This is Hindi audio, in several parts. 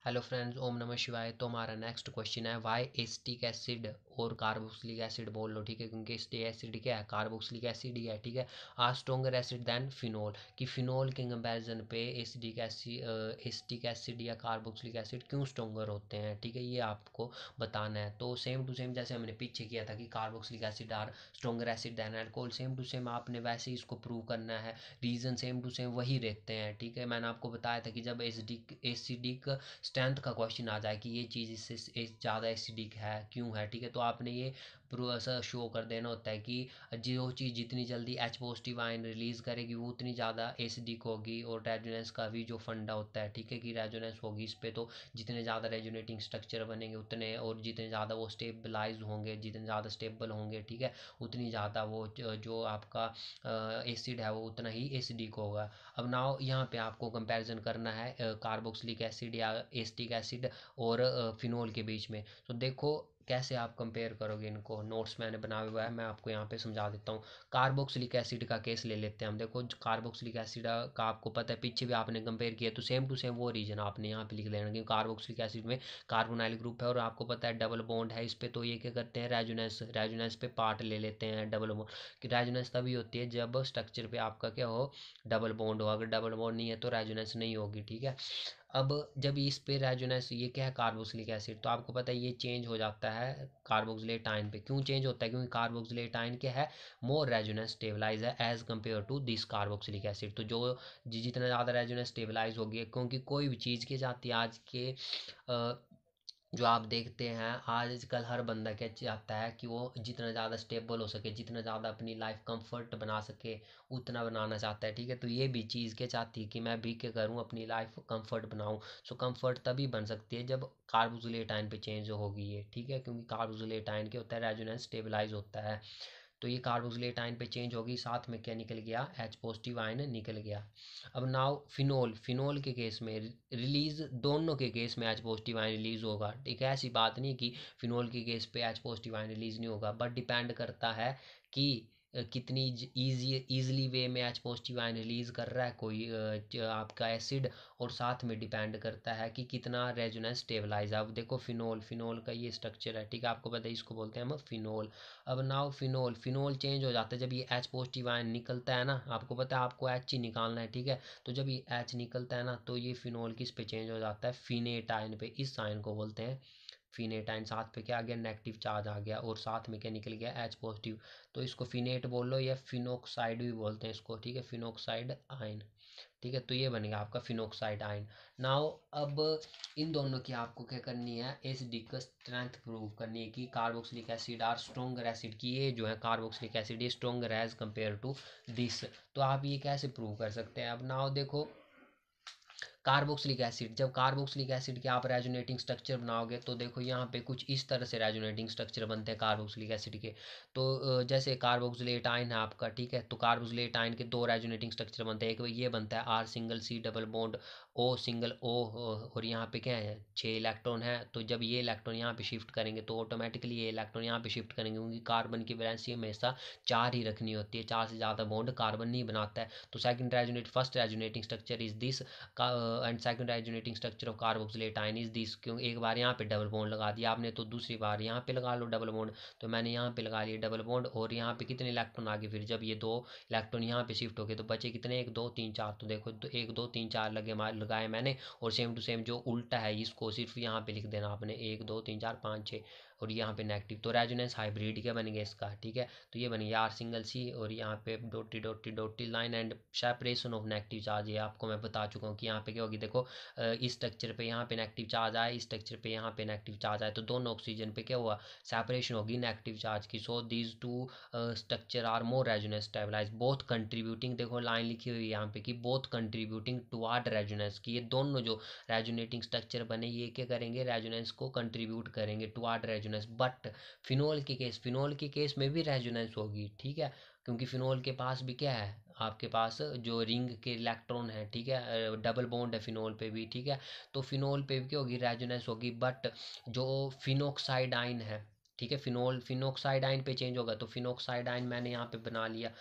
हेलो फ्रेंड्स, ओम नमः शिवाय। तो हमारा नेक्स्ट क्वेश्चन है वाई एसिटिक एसिड और कार्बोक्सिलिक एसिड बोल लो, ठीक है, क्योंकि एसिटिक एसिड क्या है, कार्बोक्सिलिक एसिड ही है, ठीक है। Are stronger acid than phenol, कि फिनोल के कंपैरिजन पे एसिटिक एसिड या कार्बोक्सिलिक एसिड क्यों स्ट्रोंगर होते हैं, ठीक है, ये आपको बताना है। तो सेम टू सेम जैसे हमने पीछे किया था कि carboxylic acid are stronger acid than alcohol, same to same आपने वैसे ही इसको प्रूव करना है। रीज़न सेम टू सेम वही रहते हैं, ठीक है। मैंने आपको बताया था कि जब एसिडिक स्ट्रेंथ का क्वेश्चन आ जाए कि ये चीज़ इससे ज़्यादा एसिडिक है क्यों है, ठीक है, तो आपने ये ऐसा शो कर देना होता है कि जो चीज़ जितनी जल्दी H पॉजिटिव आयन रिलीज़ करेगी वो उतनी ज़्यादा एसिडिक होगी। और रेजोनेंस का भी जो फंडा होता है, ठीक है, कि रेजोनेंस होगी इस पे, तो जितने ज़्यादा रेजोनेटिंग स्ट्रक्चर बनेंगे उतने, और जितने ज़्यादा वो स्टेबलाइज होंगे, जितने ज़्यादा स्टेबल होंगे, ठीक है, उतनी ज़्यादा वो जो आपका एसिड है वो उतना ही एसिडिक होगा। अब नाउ यहाँ पे आपको कंपैरिजन करना है कार्बोक्सिलिक एसिड या एसिटिक एसिड और फिनोल के बीच में। तो देखो कैसे आप कंपेयर करोगे इनको, नोट्स मैंने बनाया हुआ है, मैं आपको यहाँ पे समझा देता हूँ। कार्बोक्सिलिक एसिड का केस ले लेते हैं हम। देखो कार्बोक्सिलिक एसिड का आपको पता है, पीछे भी आपने कंपेयर किया, तो सेम टू सेम वो रीजन आपने यहाँ पे लिख लेना, क्योंकि कार्बोक्सिलिक एसिड में कार्बोनाइल ग्रुप है और आपको पता है डबल बॉन्ड है इस पे, तो ये क्या करते हैं, रेजोनेंस पे पार्ट ले लेते हैं डबल बॉन्ड की। रेजोनेंस तभी होती है जब स्ट्रक्चर पे आपका क्या हो, डबल बॉन्ड हो। अगर डबल बॉन्ड नहीं है तो रेजोनेंस नहीं होगी, ठीक है। अब जब इस पे रेजोनेंस, ये क्या है, कार्बोक्सिलिक एसिड, तो आपको पता है ये चेंज हो जाता है कार्बोक्सिलेट आयन पे। क्यों चेंज होता है, क्योंकि कार्बोक्सिलेट आयन क्या है, मोर रेजोनेंस स्टेबलाइज है as compare to this carboxylic acid. तो जो जितना ज़्यादा रेजोनेंस स्टेबलाइज होगी, क्योंकि कोई भी चीज़ की जाती है आज के जो आप देखते हैं आजकल हर बंदा क्या चाहता है कि वो जितना ज़्यादा स्टेबल हो सके, जितना ज़्यादा अपनी लाइफ कंफर्ट बना सके, उतना बनाना चाहता है, ठीक है। तो ये भी चीज़ क्या चाहती है कि मैं भी क्या करूँ, अपनी लाइफ कंफर्ट बनाऊँ। सो कंफर्ट तभी बन सकती है जब कार्बोक्सिलेट आयन पे चेंज होगी ये, ठीक है, क्योंकि कार्बोक्सिलेट आयन क्या होता है, रेजोनेंस स्टेबलाइज होता है। तो ये कार्बोक्सिलेट आयन पे चेंज होगी, साथ में क्या निकल गया, H पॉजिटिव आयन निकल गया। अब नाउ फिनोल के केस में रिलीज, दोनों के केस में H पॉजिटिव आयन रिलीज होगा, ठीक है। ऐसी बात नहीं कि फिनोल के केस पे H पॉजिटिव आयन रिलीज नहीं होगा, बट डिपेंड करता है कि कितनी ईजिली वे में H पॉजिटिव आयन रिलीज कर रहा है कोई आपका एसिड, और साथ में डिपेंड करता है कि कितना रेजोनेंस स्टेबलाइज है। अब देखो फिनोल का ये स्ट्रक्चर है, ठीक है, आपको पता है इसको बोलते हैं हम फिनोल। अब नाउ फिनोल चेंज हो जाता है जब ये H पॉजिटिव आयन निकलता है ना, आपको पता है आपको H ही निकालना है, ठीक है। तो जब ये H निकलता है ना, तो ये फिनोल किस पे चेंज हो जाता है, फिनेट आयन पे। इस आयन को बोलते हैं फिनेट आयन। साथ पे क्या आ गया, नेगेटिव चार्ज आ गया, और साथ में क्या निकल गया, H पॉजिटिव। तो इसको फिनेट बोल लो या फिनोक्साइड भी बोलते हैं इसको, ठीक है, फिनोक्साइड आयन, ठीक है। तो ये बनेगा आपका फिनोक्साइड आयन। नाउ अब इन दोनों की आपको क्या करनी है, एसिडिक स्ट्रेंथ प्रूव करनी है कि carboxylic acid are stronger acid, की ये जो है कार्बोक्सिलिक एसिड ये stronger as compare to this. तो आप ये कैसे प्रूव कर सकते हैं। अब नाउ देखो कार्बोक्सिलिक एसिड, जब कार्बोक्सिलिक एसिड के आप रेजोनेटिंग स्ट्रक्चर बनाओगे तो देखो यहाँ पे कुछ इस तरह से रेजोनेटिंग स्ट्रक्चर बनते हैं कार्बोक्सिलिक एसिड के। तो जैसे कार्बोक्सिलेट आयन है आपका, ठीक है, तो कार्बोक्सिलेट आयन के दो रेजोनेटिंग स्ट्रक्चर बनते हैं। एक ये बनता है R single C double bond O single O, और यहाँ पे क्या है, 6 इलेक्ट्रॉन है। तो जब ये इलेक्ट्रॉन यहाँ पे शिफ्ट करेंगे तो ऑटोमेटिकली ये इलेक्ट्रॉन यहाँ पे शिफ्ट करेंगे, क्योंकि कार्बन की वैलेंसी हमेशा 4 ही रखनी होती है, 4 से ज़्यादा बॉन्ड कार्बन नहीं बनाता है। तो first resonating structure is this, and second resonating structure of carboxylate ion is this. क्यों, एक बार यहाँ पे डबल बॉन्ड लगा दिया आपने, तो दूसरी बार यहाँ पे लगा लो डबल बॉन्ड। तो मैंने यहाँ पे लगा लिया डबल बॉन्ड, और यहाँ पे कितने इलेक्ट्रॉन आ गए, फिर जब ये 2 इलेक्ट्रॉन यहाँ पे शिफ्ट हो गए तो बचे कितने, 1 2 3 4। तो देखो 1 2 3 4 लगाए मैंने, और सेम टू सेम जो उल्टा है इसको सिर्फ यहाँ पे लिख देना आपने, 1 2 3 4 5 6, और यहाँ पे नेगेटिव। तो रेजोनेंस हाइब्रिड क्या बन गया इसका, ठीक है। तो ये बन गया आर सिंगल सी, और यहाँ पे dotted dotted dotted line and separation of negative charge. ये आपको मैं बता चुका हूँ कि यहाँ पे क्या होगी, देखो इस स्ट्रक्चर पे यहाँ पे नेगेटिव चार्ज आया, इस स्ट्रक्चर पे यहाँ पे नेगेटिव चार्ज आया, तो दोनों ऑक्सीजन पे क्या हुआ, सेपरेशन होगी नेगेटिव चार्ज की। So these two structure are more resonance stabilize, both contributing, देखो लाइन लिखी हुई है यहाँ पे कि बोथ कंट्रीब्यूटिंग टुवर्ड रेजोनेंस, की ये दोनों जो रेजोनेटिंग स्ट्रक्चर बने ये क्या करेंगे, रेजोनेंस को कंट्रीब्यूट करेंगे टुवर्ड रेजोनेंस। बट फिनोल के केस में भी रेजोनेंस होगी, ठीक है, क्योंकि फिनोल के पास भी क्या है, आपके पास जो रिंग के इलेक्ट्रॉन है, ठीक है, डबल बॉन्ड है फिनोल पे भी, ठीक है। तो फिनोल पे भी क्या होगी, रेजोनेंस होगी। बट जो फिनोक्साइड आयन है, ठीक है, फिनोक्साइड आयन पे चेंज होगा, तो फिनोक्साइड आयन मैंने यहाँ पे बना लिया।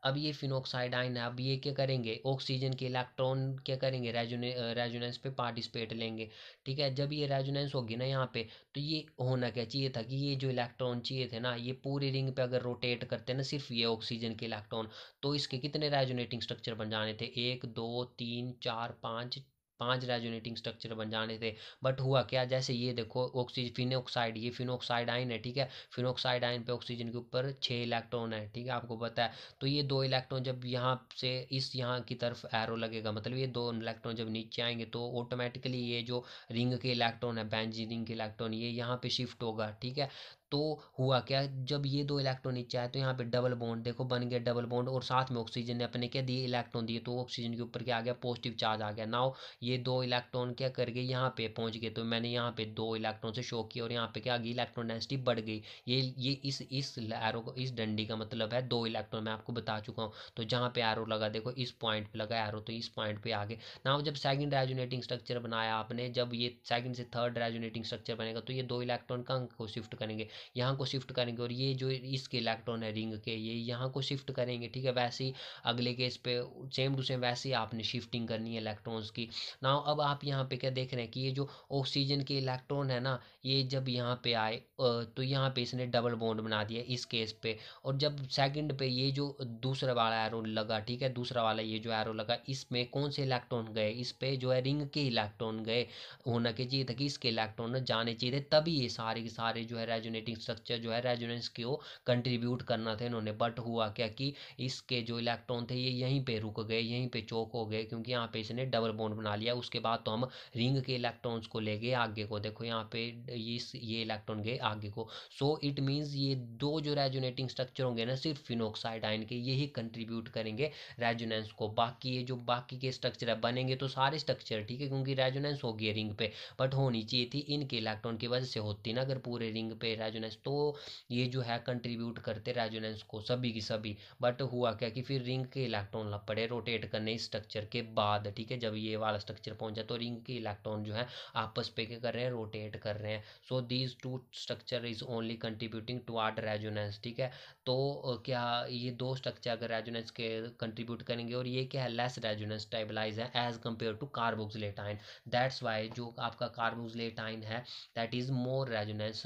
अब ये फिनोक्साइड आयन है, अब ये क्या करेंगे, ऑक्सीजन के इलेक्ट्रॉन क्या करेंगे, रेजोनेंस पे पार्टिसिपेट लेंगे। ठीक है, जब ये रेजोनेंस होगी ना यहाँ पे, तो ये होना क्या चाहिए था कि ये जो इलेक्ट्रॉन चाहिए थे ना, ये पूरी रिंग पे अगर रोटेट करते ना सिर्फ ये ऑक्सीजन के इलेक्ट्रॉन, तो इसके कितने रेजोनेटिंग स्ट्रक्चर बन जाने थे, 1 2 3 4 5, 5 रेजोनेटिंग स्ट्रक्चर बन जाने थे। बट हुआ क्या, जैसे ये देखो ऑक्सीजन फिनोक्साइड, ये फिनोक्साइड आयन है। ठीक है, फिनोक्साइड आयन पे ऑक्सीजन के ऊपर 6 इलेक्ट्रॉन है। ठीक है, आपको पता है। तो ये 2 इलेक्ट्रॉन जब यहाँ से इस यहाँ की तरफ एरो लगेगा, मतलब ये 2 इलेक्ट्रॉन जब नीचे आएंगे, तो ऑटोमेटिकली ये जो रिंग के इलेक्ट्रॉन है, बेंजीन रिंग के इलेक्ट्रॉन, ये यहाँ पे शिफ्ट होगा। ठीक है, तो हुआ क्या, जब ये 2 इलेक्ट्रॉन नीचे आए, तो यहाँ पे डबल बॉन्ड देखो बन गया, डबल बॉन्ड, और साथ में ऑक्सीजन ने अपने क्या दिए, इलेक्ट्रॉन दिए, तो ऑक्सीजन के ऊपर क्या आ गया, पॉजिटिव चार्ज आ गया। नाउ ये 2 इलेक्ट्रॉन क्या कर गए, यहाँ पे पहुंच गए, तो मैंने यहाँ पे 2 इलेक्ट्रॉन से शो किया, और यहाँ पे क्या आ गई, इलेक्ट्रॉन डेंसिटी बढ़ गई। ये इस एरो को, इस डंडी का मतलब है 2 इलेक्ट्रॉन, मैं आपको बता चुका हूँ। तो जहाँ पे एरो लगा देखो, इस पॉइंट पे लगा एरो, तो इस पॉइंट पे आ गए। नाउ जब सेकंड रेजोनेटिंग स्ट्रक्चर बनाया आपने, जब ये सेकंड से थर्ड रेजोनेटिंग स्ट्रक्चर बनेगा, तो ये 2 इलेक्ट्रॉन कहाँ को शिफ्ट करेंगे, यहाँ को शिफ्ट करेंगे, और ये जो इसके इलेक्ट्रॉन है रिंग के, ये यहाँ को शिफ्ट करेंगे। ठीक है, वैसे ही अगले केस पे सेम टू सेम वैसे ही आपने शिफ्टिंग करनी है इलेक्ट्रॉन्स की। नाउ अब आप यहाँ पे क्या देख रहे हैं कि ये जो ऑक्सीजन के इलेक्ट्रॉन है ना, ये जब यहाँ पे आए तो यहाँ पे इसने डबल बॉन्ड बना दिया इस केस पे, और जब सेकंड पे ये जो दूसरा वाला एरो लगा, ठीक है, दूसरा वाला ये जो एरो लगा, इसमें कौन से इलेक्ट्रॉन गए, इस पे जो है रिंग के इलेक्ट्रॉन गए। होना क्या चाहिए था कि इसके इलेक्ट्रॉन जाने चाहिए थे, तभी ये सारे के सारे जो है रेजोनेटिंग स्ट्रक्चर जो है रेजोनेंस को कंट्रीब्यूट करना था इन्होंने। बट हुआ क्या कि इसके जो इलेक्ट्रॉन थे ये यहीं पे रुक गए, यहीं पे चौक हो गए, क्योंकि यहाँ पे इसने डबल बॉन्ड बना लिया। उसके बाद तो हम रिंग के इलेक्ट्रॉन्स को ले गए आगे को, देखो यहाँ पे ये इलेक्ट्रॉन गए आगे को। सो इट मीन्स ये दो जो रेजोनेटिंग स्ट्रक्चर होंगे ना सिर्फ फिनोक्साइड आयन के, यही कंट्रीब्यूट करेंगे रेजोनेंस को। बाकी ये जो बाकी के स्ट्रक्चर है बनेंगे तो सारे स्ट्रक्चर, ठीक है, क्योंकि रेजोनेंस होगी रिंग पे, बट होनी चाहिए थी इनके इलेक्ट्रॉन की वजह से होती ना अगर पूरे रिंग पे रेजोनेंस, तो ये जो है कंट्रीब्यूट करते रेजोनेंस को सभी की सभी। बट हुआ क्या कि फिर रिंग के इलेक्ट्रॉन लग पड़े रोटेट करने इस स्ट्रक्चर के बाद। ठीक है, जब ये वाला स्ट्रक्चर पहुंचा तो रिंग के इलेक्ट्रॉन जो है आपस पे क्या कर रहे हैं, रोटेट कर रहे हैं। सो these two structure is only contributing toward resonance. ठीक है, तो क्या ये दो स्ट्रक्चर अगर रेजोनेंस के कंट्रीब्यूट करेंगे, और ये क्या है, लेस रेजोनेंस स्टेबलाइज है as compare to carboxylate ion. That's why जो आपका कार्बोक्सिलेट आयन है दैट इज मोर रेजोनेंस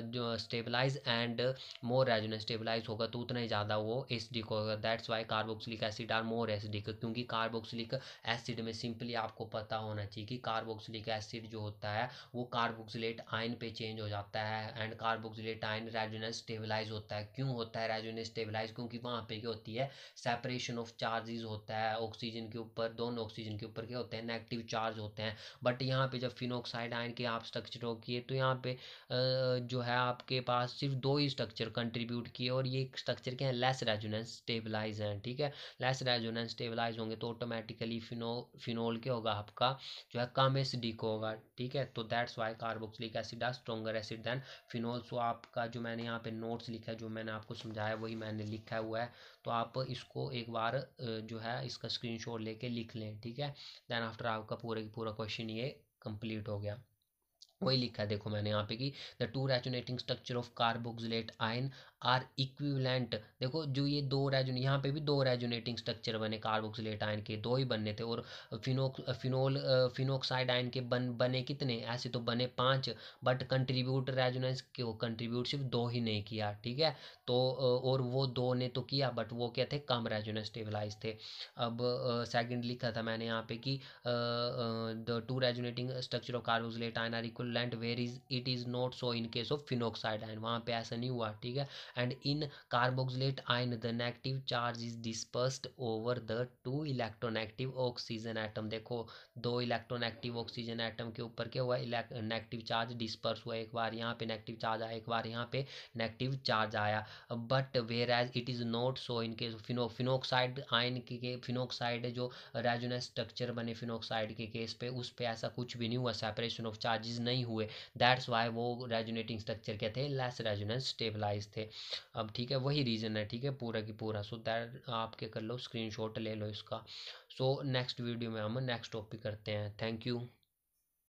जो stabilize, and more resonance stabilize होगा तो उतना ही ज़्यादा वो एसिडिक होगा। That's why carboxylic acid are more acidic, क्योंकि कार्बोक्सिलिक एसिड में सिंपली आपको पता होना चाहिए कि कार्बोक्सिलिक एसिड जो होता है वो कार्बोक्सिलेट आयन पे चेंज हो जाता है, and carboxylate ion resonance stabilize होता है। क्यों होता है रेजोनेंस स्टेबलाइज, क्योंकि वहाँ पे क्या होती है, सेपरेशन ऑफ चार्जेस होता है, ऑक्सीजन के ऊपर, दोनों ऑक्सीजन के ऊपर क्या होते हैं, नेगेटिव चार्ज होते हैं। बट यहाँ पे जब फिनोक्साइड आयन के आप स्ट्रक्चर किए, तो यहाँ पे जो है आपके पास सिर्फ दो ही स्ट्रक्चर कंट्रीब्यूट किए, और ये स्ट्रक्चर क्या है, लेस रेजोनेंस स्टेबलाइज हैं। ठीक है, लेस रेजोनेंस स्टेबलाइज होंगे तो ऑटोमेटिकली फिनोल क्या होगा आपका, जो है कम एसिडिक होगा। ठीक है, तो that's why carboxylic acid are stronger acid than phenol. So आपका जो मैंने यहाँ पे नोट्स लिखा है, जो मैंने आपको समझाया वही मैंने लिखा हुआ है, तो आप इसको एक बार जो है इसका स्क्रीनशॉट लेके लिख लें। ठीक है, देन आफ्टर आपका पूरे पूरा क्वेश्चन ये कंप्लीट हो गया। वही लिखा है देखो मैंने यहाँ पे कि the two resonating structure of carboxylate ion are equivalent. देखो जो ये दो रेजोन, यहाँ पे भी दो रेजोनेटिंग स्ट्रक्चर बने कार्बोक्सिलेट आयन के, दो ही बनने थे, और फिनोक्साइड आयन के बने कितने, ऐसे तो बने 5, बट कंट्रीब्यूट रेजोनेंस को कंट्रीब्यूट सिर्फ दो ही नहीं किया। ठीक है, तो और वो दो ने तो किया, बट वो क्या थे, कम रेजोनेंस स्टेबलाइज थे। अब सेकंड लिखा था मैंने यहाँ पे कि the two resonating structure of carboxylate ion are equivalent, where is it is not so in case of phenoxide ion, वहाँ पे ऐसा नहीं हुआ। ठीक है, and in carboxylate ion the negative charge is dispersed over the two electronegative oxygen atom। देखो दो इलेक्ट्रोनेगेटिव ऑक्सीजन एटम के ऊपर क्या हुआ, नेगेटिव चार्ज डिस्पर्स हुआ, एक बार यहाँ पे नेगेटिव चार्ज आया, एक बार यहाँ पे नेगेटिव चार्ज आया। But whereas it is not so in case phenoxide ion के फिनोक्साइड जो रेजोनेंस स्ट्रक्चर बने फिनोक्साइड के केस पे, उस पे ऐसा कुछ भी नहीं हुआ, सेपरेशन ऑफ चार्जेस नहीं हुए। दैट्स वाई वो रेजोनेटिंग स्ट्रक्चर क्या थे, लेस रेजोनेंस स्टेबलाइज थे। अब ठीक है, वही रीज़न है। ठीक है, पूरा की पूरा। सो दैट आप क्या कर लो, स्क्रीनशॉट ले लो इसका। सो नेक्स्ट वीडियो में हम नेक्स्ट टॉपिक करते हैं। Thank you.